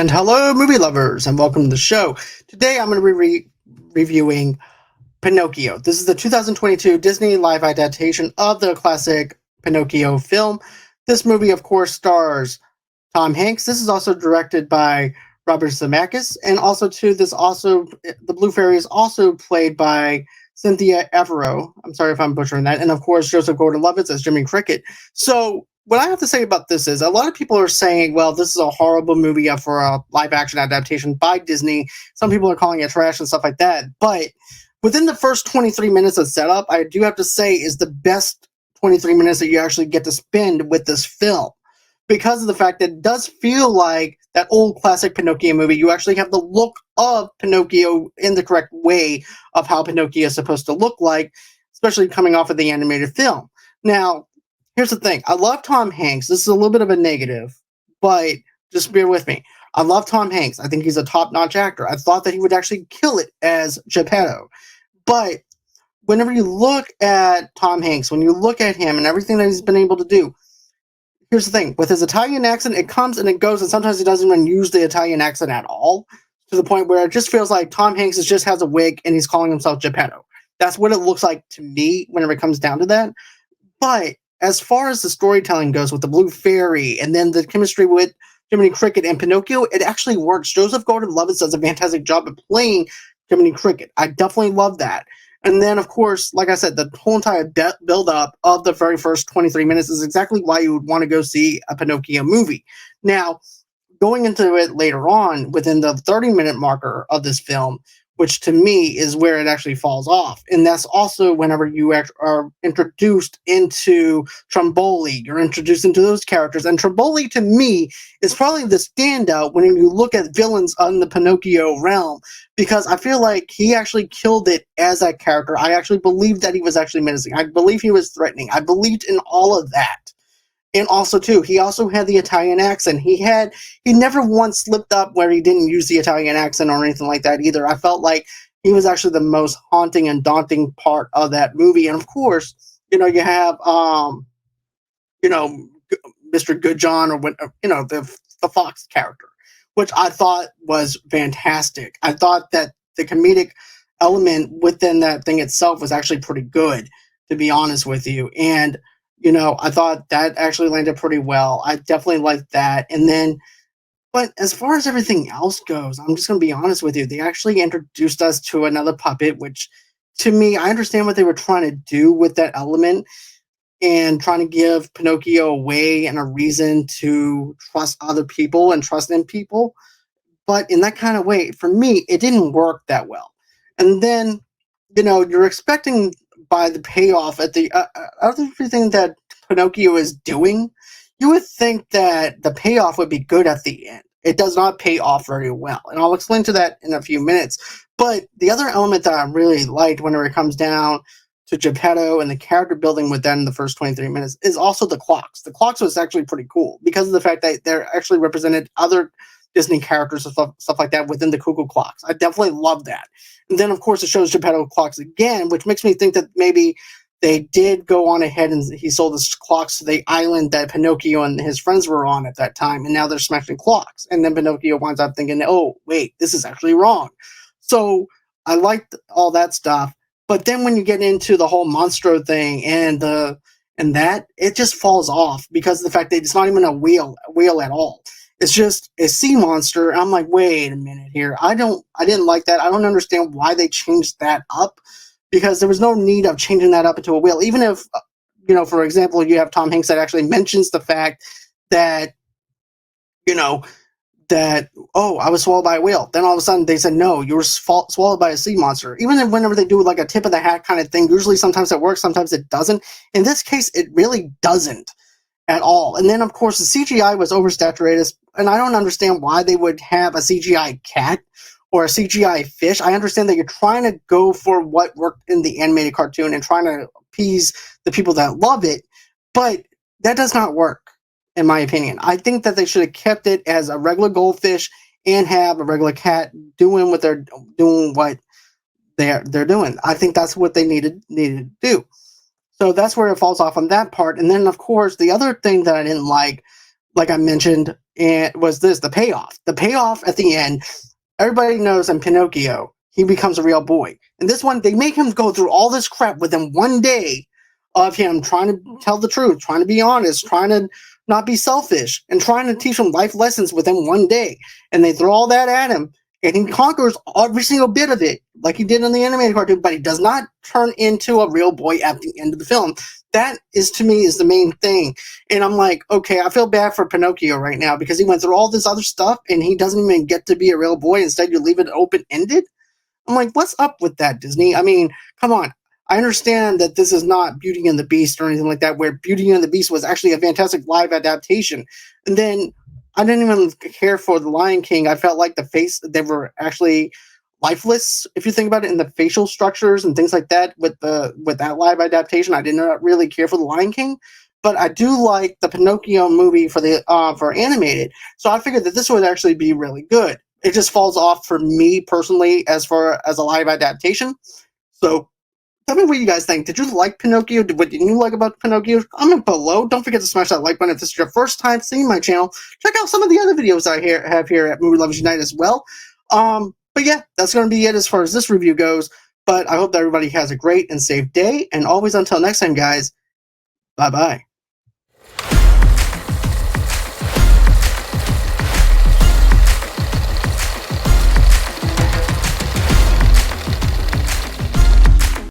And hello, movie lovers, and welcome to the show. Today I'm going to be reviewing Pinocchio. This is the 2022 Disney live adaptation of the classic Pinocchio film. This movie, of course, stars Tom Hanks. This is also directed by Robert Zemeckis, and the Blue Fairy is also played by Cynthia Everett. I'm sorry if I'm butchering that, and of course Joseph Gordon-Levitt as Jiminy Cricket. So what I have to say about this is a lot of people are saying, well, this is a horrible movie for a live action adaptation by Disney. Some people are calling it trash and stuff like that. But within the first 23 minutes of setup, I do have to say is the best 23 minutes that you actually get to spend with this film. Because of the fact that it does feel like that old classic Pinocchio movie. You actually have the look of Pinocchio in the correct way of how Pinocchio is supposed to look like, especially coming off of the animated film. Now, here's the thing. I love Tom Hanks. This is a little bit of a negative, but just bear with me. I love Tom Hanks. I think he's a top-notch actor. I thought that he would actually kill it as Geppetto. But whenever you look at Tom Hanks, when you look at him and everything that he's been able to do, here's the thing. With his Italian accent, it comes and it goes, and sometimes he doesn't even use the Italian accent at all, to the point where it just feels like Tom Hanks just has a wig and he's calling himself Geppetto. That's what it looks like to me whenever it comes down to that. But as far as the storytelling goes with the Blue Fairy and then the chemistry with Jiminy Cricket and Pinocchio, it actually works. Joseph Gordon-Levitt does a fantastic job of playing Jiminy Cricket. I definitely love that. And then, of course, like I said, the whole entire build-up of the very first 23 minutes is exactly why you would want to go see a Pinocchio movie. Now, going into it later on, within the 30-minute marker of this film, which to me is where it actually falls off. And that's also whenever you are introduced into Tromboli, you're introduced into those characters. And Tromboli, to me, is probably the standout when you look at villains on the Pinocchio realm, because I feel like he actually killed it as that character. I actually believed that he was actually menacing. I believe he was threatening. I believed in all of that. And also, too, he also had the Italian accent. He never once slipped up where he didn't use the Italian accent or anything like that either. I felt like he was actually the most haunting and daunting part of that movie. And of course, you have, Mr. Goodjohn or the Fox character, which I thought was fantastic. I thought that the comedic element within that thing itself was actually pretty good, to be honest with you. And I thought that actually landed pretty well. I definitely liked that. And then, but as far as everything else goes, I'm just going to be honest with you. They actually introduced us to another puppet, which to me, I understand what they were trying to do with that element and trying to give Pinocchio a way and a reason to trust other people and trust in people. But in that kind of way, for me, it didn't work that well. And then, you're expecting by the payoff at the everything that Pinocchio is doing, you would think that the payoff would be good at the end. It does not pay off very well, and I'll explain to that in a few minutes. But the other element that I really liked whenever it comes down to Geppetto and the character building with that in the first 23 minutes is also the clocks. The clocks was actually pretty cool because of the fact that they're actually represented other Disney characters and stuff like that within the cuckoo clocks. I definitely love that. And then, of course, it shows Geppetto clocks again, which makes me think that maybe they did go on ahead and he sold his clocks to the island that Pinocchio and his friends were on at that time, and now they're smashing clocks. And then Pinocchio winds up thinking, oh, wait, this is actually wrong. So I liked all that stuff. But then when you get into the whole Monstro thing and that, it just falls off because of the fact that it's not even a wheel at all. It's just a sea monster. I'm like, wait a minute here. I didn't like that. I don't understand why they changed that up because there was no need of changing that up into a whale. Even if, for example, you have Tom Hanks that actually mentions the fact that, oh, I was swallowed by a whale. Then all of a sudden they said, no, you were swallowed by a sea monster. Even whenever they do like a tip of the hat kind of thing, usually sometimes it works, sometimes it doesn't. In this case, it really doesn't at all. And then, of course, the CGI was oversaturated, and I don't understand why they would have a CGI cat or a CGI fish. I understand that you're trying to go for what worked in the animated cartoon and trying to appease the people that love it, but that does not work, in my opinion. I think that they should have kept it as a regular goldfish and have a regular cat doing what they're doing. I think that's what they needed to do. So that's where it falls off on that part. And then, of course, the other thing that I didn't like like I mentioned, and was this the payoff. The payoff at the end, everybody knows in Pinocchio, he becomes a real boy. And this one, they make him go through all this crap within one day of him trying to tell the truth, trying to be honest, trying to not be selfish, and trying to teach him life lessons within one day. And they throw all that at him, and he conquers every single bit of it, like he did in the animated cartoon, but he does not turn into a real boy at the end of the film. That is, to me, is the main thing. And I'm like, okay, I feel bad for Pinocchio right now because he went through all this other stuff and he doesn't even get to be a real boy. Instead, you leave it open-ended. I'm like, what's up with that, Disney? I mean, come on. I understand that this is not Beauty and the Beast or anything like that, where Beauty and the Beast was actually a fantastic live adaptation. And then I didn't even care for The Lion King. I felt like they were actually lifeless, if you think about it, in the facial structures and things like that with that live adaptation. I did not really care for The Lion King, but I do like the Pinocchio movie for animated. So I figured that this would actually be really good. It just falls off for me personally as far as a live adaptation. So tell me what you guys think. Did you like Pinocchio? What did you like about Pinocchio? Comment below. Don't forget to smash that like button if this is your first time seeing my channel. Check out some of the other videos I have here at Movie Lovers Unite as well. But yeah, that's going to be it as far as this review goes. But I hope that everybody has a great and safe day. And always until next time, guys, bye-bye.